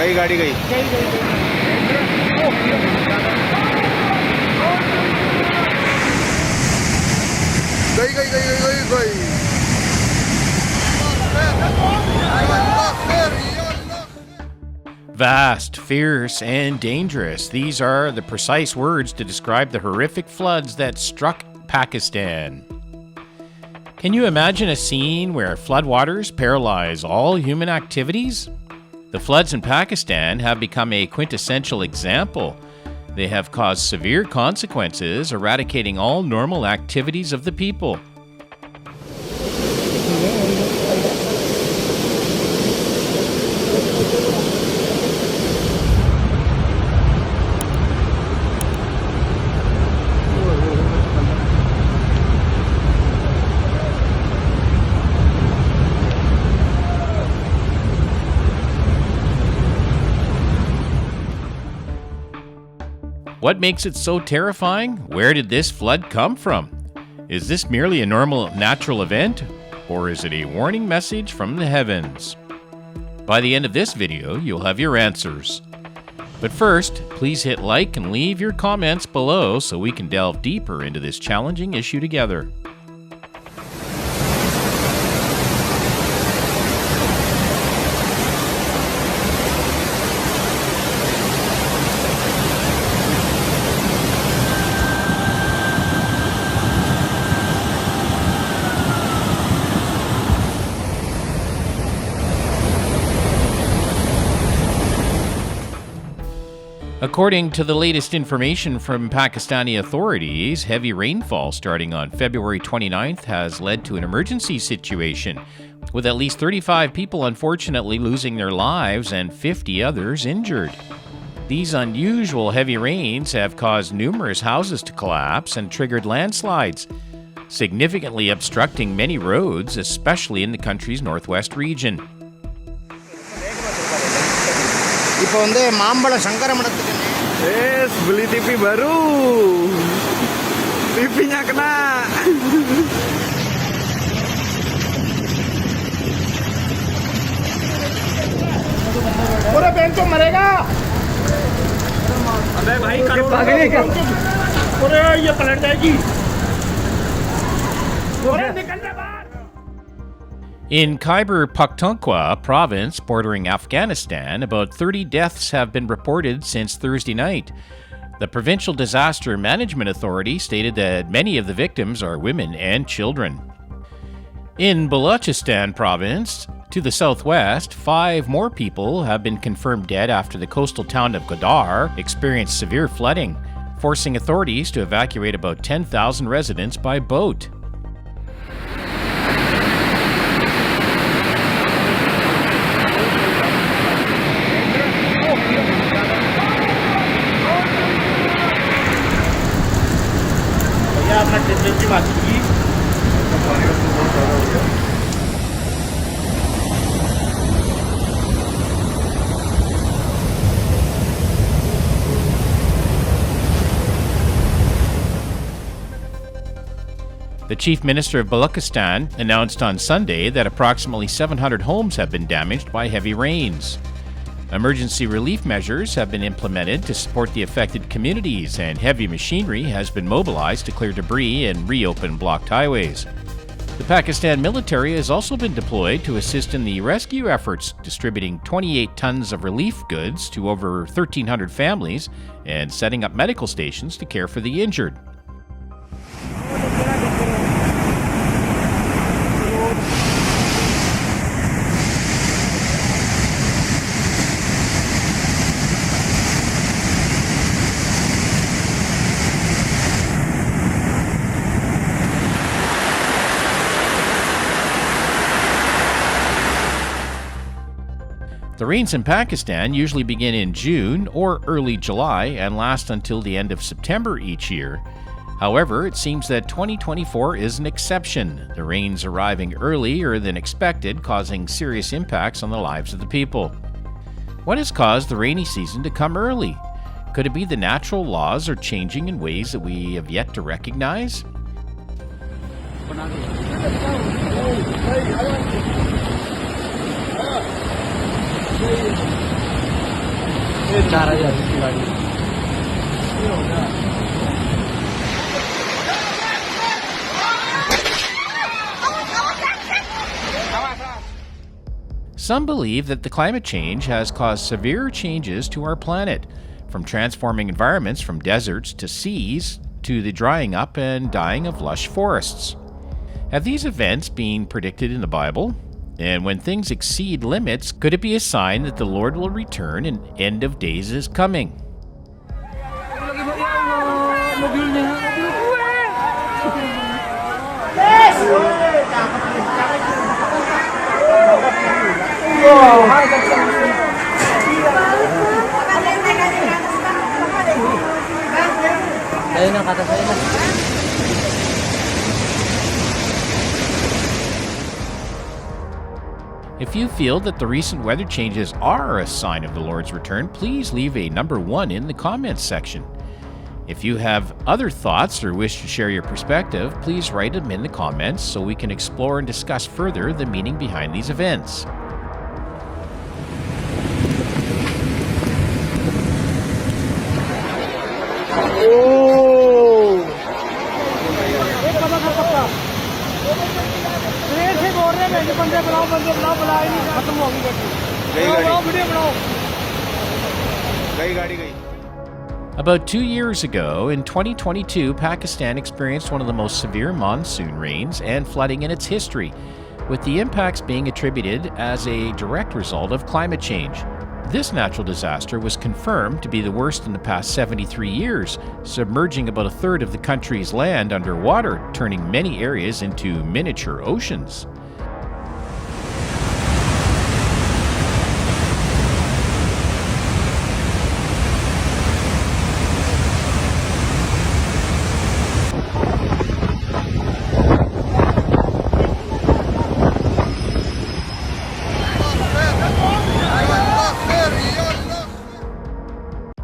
गई गाड़ी गई गई गई गई गई गई Vast, fierce, and dangerous. These are the precise words to describe the horrific floods that struck Pakistan. Can you imagine a scene where floodwaters paralyze all human activities? The floods in Pakistan have become a quintessential example. They have caused severe consequences, eradicating all normal activities of the people. What makes it so terrifying? Where did this flood come from? Is this merely a normal natural event, or is it a warning message from the heavens? By the end of this video, you'll have your answers. But first, please hit like and leave your comments below so we can delve deeper into this challenging issue together. According to the latest information from Pakistani authorities, heavy rainfall starting on February 29th has led to an emergency situation, with at least 35 people unfortunately losing their lives and 50 others injured. These unusual heavy rains have caused numerous houses to collapse and triggered landslides, significantly obstructing many roads, especially in the country's northwest region. இப்போ வந்து மாம்பழ சங்கரமடத்துக்கு beli TV baru. TV-nya kena. पूरा bank तो मरेगा. अबे भाई करो भागने का. पूरे ये पलट जाएगी. पूरे निकलने बाहर. In Khyber Pakhtunkhwa province bordering Afghanistan, about 30 deaths have been reported since Thursday night. The Provincial Disaster Management Authority stated that many of the victims are women and children. In Balochistan province, to the southwest, 5 more people have been confirmed dead after the coastal town of Gwadar experienced severe flooding, forcing authorities to evacuate about 10,000 residents by boat. The Chief Minister of Balochistan announced on Sunday that approximately 700 homes have been damaged by heavy rains. Emergency relief measures have been implemented to support the affected communities, and heavy machinery has been mobilized to clear debris and reopen blocked highways. The Pakistan military has also been deployed to assist in the rescue efforts, distributing 28 tons of relief goods to over 1,300 families and setting up medical stations to care for the injured. The rains in Pakistan usually begin in June or early July and last until the end of September each year. However, it seems that 2024 is an exception, the rains arriving earlier than expected, causing serious impacts on the lives of the people. What has caused the rainy season to come early? Could it be the natural laws are changing in ways that we have yet to recognize? Some believe that the climate change has caused severe changes to our planet, from transforming environments from deserts to seas to the drying up and dying of lush forests. Have these events been predicted in the Bible? And when things exceed limits, could it be a sign that the Lord will return and end of days is coming? If you feel that the recent weather changes are a sign of the Lord's return, please leave a number 1 in the comments section. If you have other thoughts or wish to share your perspective, please write them in the comments so we can explore and discuss further the meaning behind these events. About 2 years ago, in 2022, Pakistan experienced one of the most severe monsoon rains and flooding in its history, with the impacts being attributed as a direct result of climate change. This natural disaster was confirmed to be the worst in the past 73 years, submerging about a third of the country's land underwater, turning many areas into miniature oceans.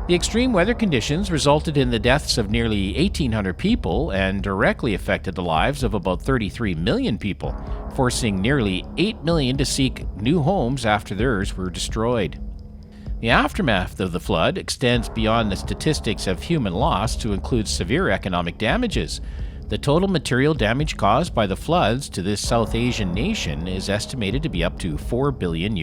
The extreme weather conditions resulted in the deaths of nearly 1,800 people and directly affected the lives of about 33 million people, forcing nearly 8 million to seek new homes after theirs were destroyed. The aftermath of the flood extends beyond the statistics of human loss to include severe economic damages. The total material damage caused by the floods to this South Asian nation is estimated to be up to $4 billion.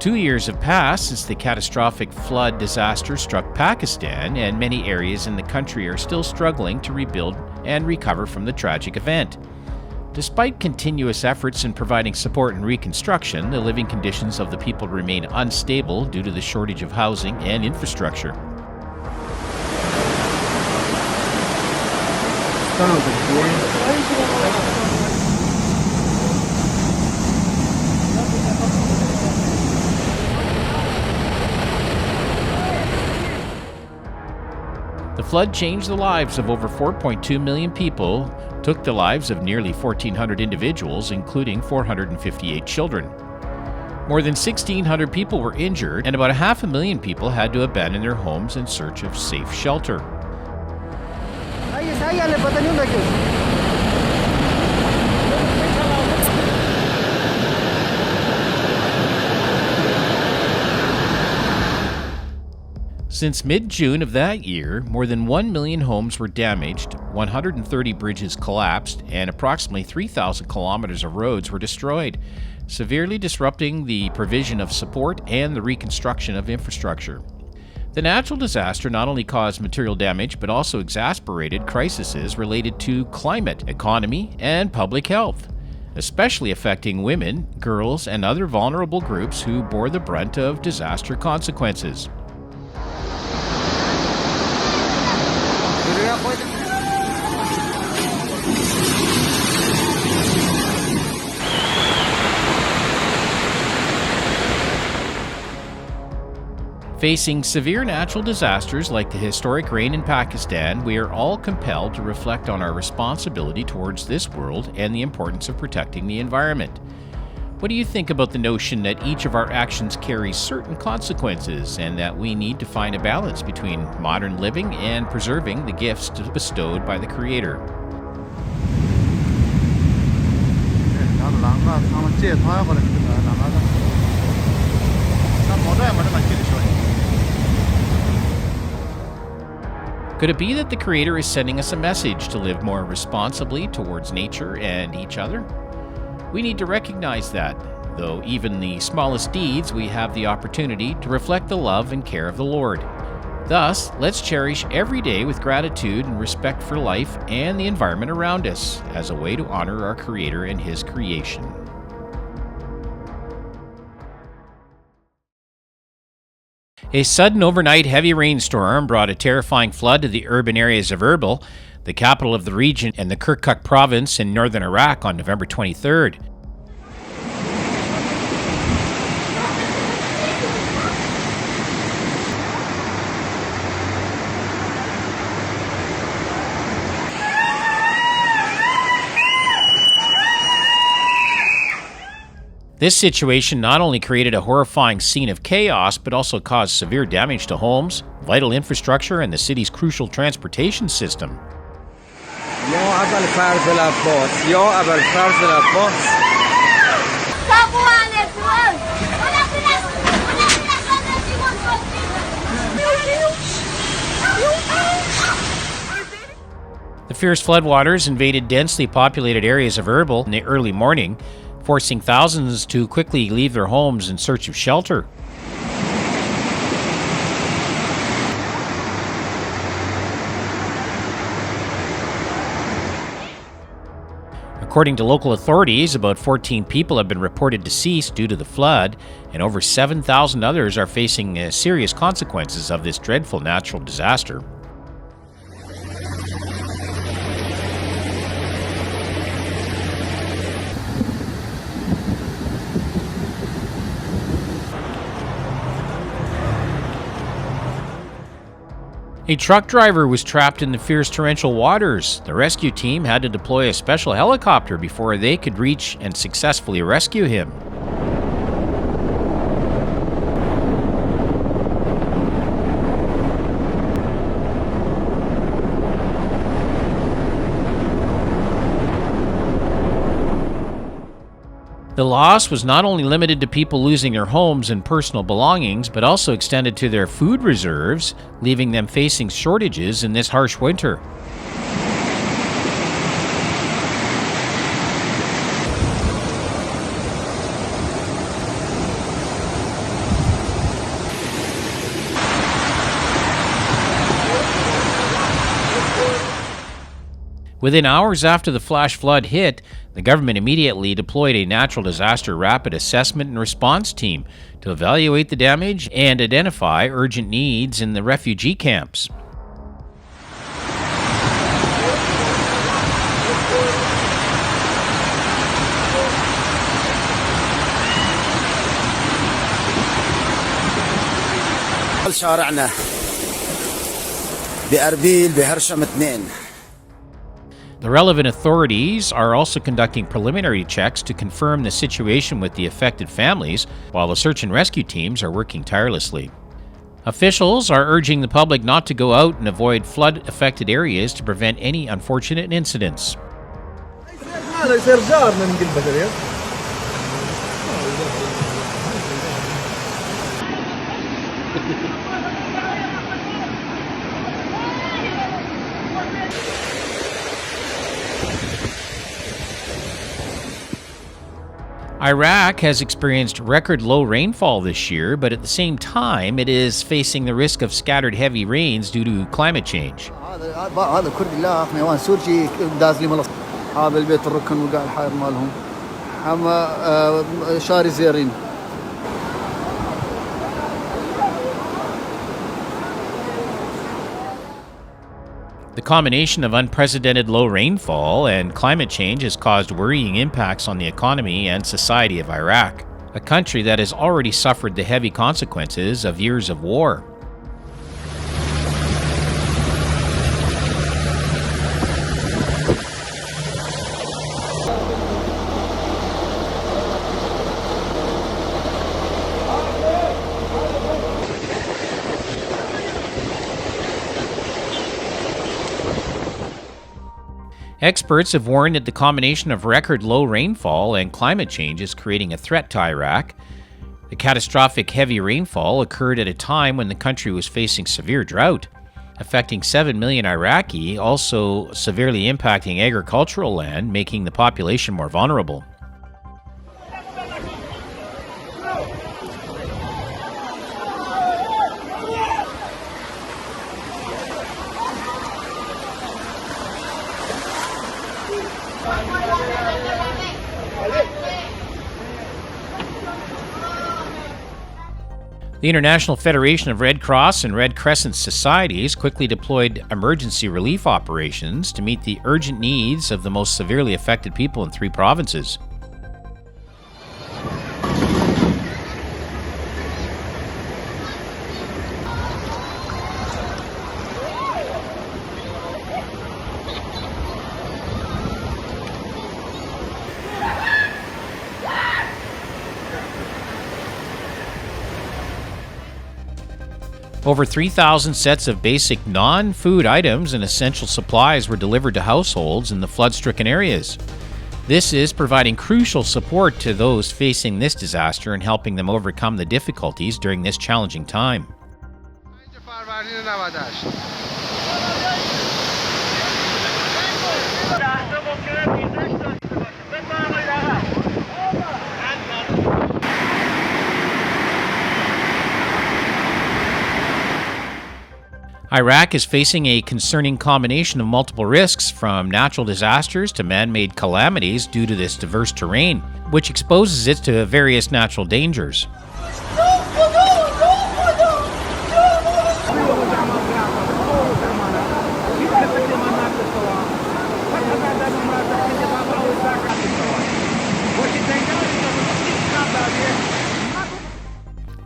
Two years have passed since the catastrophic flood disaster struck Pakistan, and many areas in the country are still struggling to rebuild and recover from the tragic event. Despite continuous efforts in providing support and reconstruction, the living conditions of the people remain unstable due to the shortage of housing and infrastructure. The flood changed the lives of over 4.2 million people, took the lives of nearly 1,400 individuals, including 458 children. More than 1,600 people were injured, and about 500,000 people had to abandon their homes in search of safe shelter. Since mid-June of that year, more than 1 million homes were damaged, 130 bridges collapsed, and approximately 3,000 kilometers of roads were destroyed, severely disrupting the provision of support and the reconstruction of infrastructure. The natural disaster not only caused material damage, but also exacerbated crises related to climate, economy, and public health, especially affecting women, girls, and other vulnerable groups who bore the brunt of disaster consequences. Facing severe natural disasters like the historic rain in Pakistan, we are all compelled to reflect on our responsibility towards this world and the importance of protecting the environment. What do you think about the notion that each of our actions carries certain consequences and that we need to find a balance between modern living and preserving the gifts bestowed by the Creator? Could it be that the Creator is sending us a message to live more responsibly towards nature and each other? We need to recognize that, though even the smallest deeds, we have the opportunity to reflect the love and care of the Lord. Thus, let's cherish every day with gratitude and respect for life and the environment around us as a way to honor our Creator and His creation. A sudden overnight heavy rainstorm brought a terrifying flood to the urban areas of Erbil, the capital of the region, and the Kirkuk province in northern Iraq on November 23rd. This situation not only created a horrifying scene of chaos, but also caused severe damage to homes, vital infrastructure, and the city's crucial transportation system. The fierce floodwaters invaded densely populated areas of Erbil in the early morning, forcing thousands to quickly leave their homes in search of shelter. According to local authorities, about 14 people have been reported deceased due to the flood, and over 7,000 others are facing serious consequences of this dreadful natural disaster. A truck driver was trapped in the fierce torrential waters. The rescue team had to deploy a special helicopter before they could reach and successfully rescue him. The loss was not only limited to people losing their homes and personal belongings, but also extended to their food reserves, leaving them facing shortages in this harsh winter. Within hours after the flash flood hit, the government immediately deployed a natural disaster rapid assessment and response team to evaluate the damage and identify urgent needs in the refugee camps. شارعنا بأربيل بهرشم 2. The relevant authorities are also conducting preliminary checks to confirm the situation with the affected families, while the search and rescue teams are working tirelessly. Officials are urging the public not to go out and avoid flood-affected areas to prevent any unfortunate incidents. Iraq has experienced record low rainfall this year, but at the same time, it is facing the risk of scattered heavy rains due to climate change. The combination of unprecedented low rainfall and climate change has caused worrying impacts on the economy and society of Iraq, a country that has already suffered the heavy consequences of years of war. Experts have warned that the combination of record low rainfall and climate change is creating a threat to Iraq. The catastrophic heavy rainfall occurred at a time when the country was facing severe drought, affecting 7 million Iraqi, also severely impacting agricultural land, making the population more vulnerable. The International Federation of Red Cross and Red Crescent Societies quickly deployed emergency relief operations to meet the urgent needs of the most severely affected people in 3 provinces. Over 3,000 sets of basic non-food items and essential supplies were delivered to households in the flood-stricken areas. This is providing crucial support to those facing this disaster and helping them overcome the difficulties during this challenging time. Iraq is facing a concerning combination of multiple risks, from natural disasters to man-made calamities due to this diverse terrain, which exposes it to various natural dangers.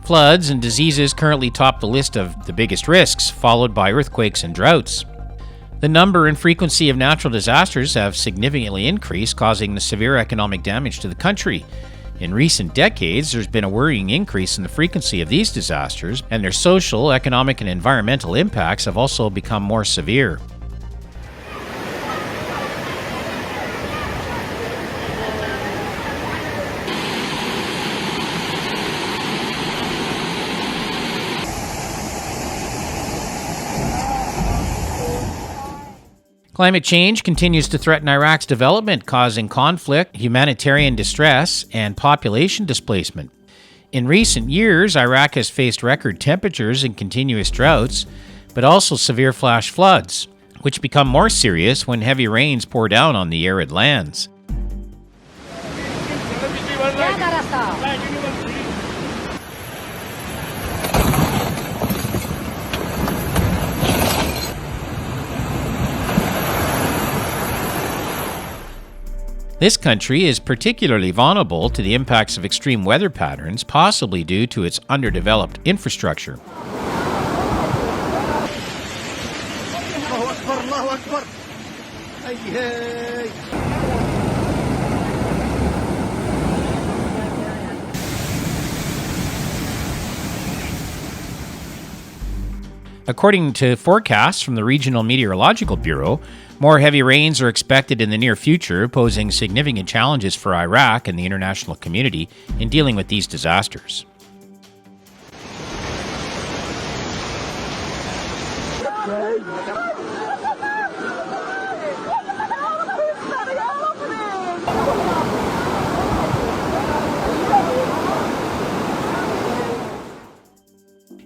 Floods and diseases currently top the list of the biggest risks, followed by earthquakes and droughts. The number and frequency of natural disasters have significantly increased, causing the severe economic damage to the country. In recent decades, there's been a worrying increase in the frequency of these disasters, and their social, economic, and environmental impacts have also become more severe. Climate change continues to threaten Iraq's development, causing conflict, humanitarian distress, and population displacement. In recent years, Iraq has faced record temperatures and continuous droughts, but also severe flash floods, which become more serious when heavy rains pour down on the arid lands. This country is particularly vulnerable to the impacts of extreme weather patterns, possibly due to its underdeveloped infrastructure. According to forecasts from the Regional Meteorological Bureau, more heavy rains are expected in the near future, posing significant challenges for Iraq and the international community in dealing with these disasters.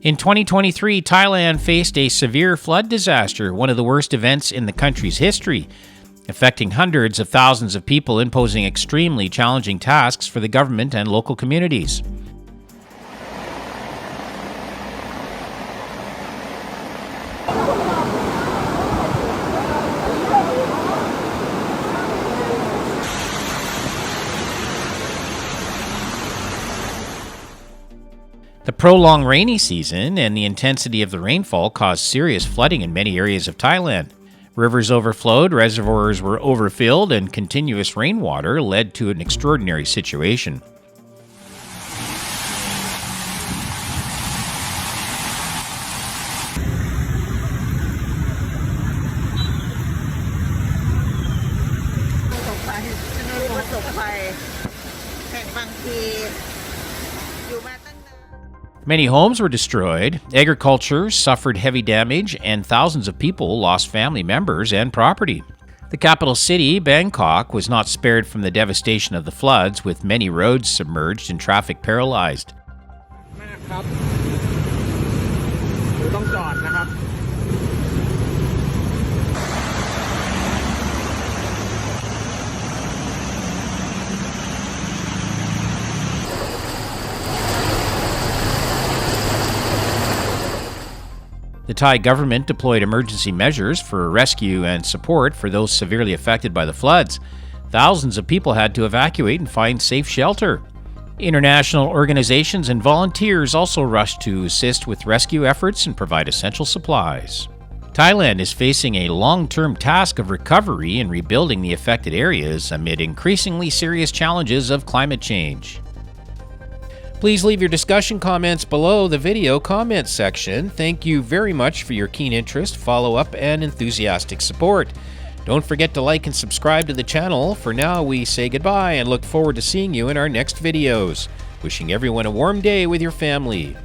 In 2023, Thailand faced a severe flood disaster, one of the worst events in the country's history, affecting hundreds of thousands of people and posing extremely challenging tasks for the government and local communities. The prolonged rainy season and the intensity of the rainfall caused serious flooding in many areas of Thailand. Rivers overflowed, reservoirs were overfilled, and continuous rainwater led to an extraordinary situation. Many homes were destroyed, agriculture suffered heavy damage, and thousands of people lost family members and property. The capital city, Bangkok, was not spared from the devastation of the floods, with many roads submerged and traffic paralyzed. มากครับหรือต้องจอดนะครับ The Thai government deployed emergency measures for rescue and support for those severely affected by the floods. Thousands of people had to evacuate and find safe shelter. International organizations and volunteers also rushed to assist with rescue efforts and provide essential supplies. Thailand is facing a long-term task of recovery and rebuilding the affected areas amid increasingly serious challenges of climate change. Please leave your discussion comments below the video comment section. Thank you very much for your keen interest, follow-up, and enthusiastic support. Don't forget to like and subscribe to the channel. For now, we say goodbye and look forward to seeing you in our next videos. Wishing everyone a warm day with your family.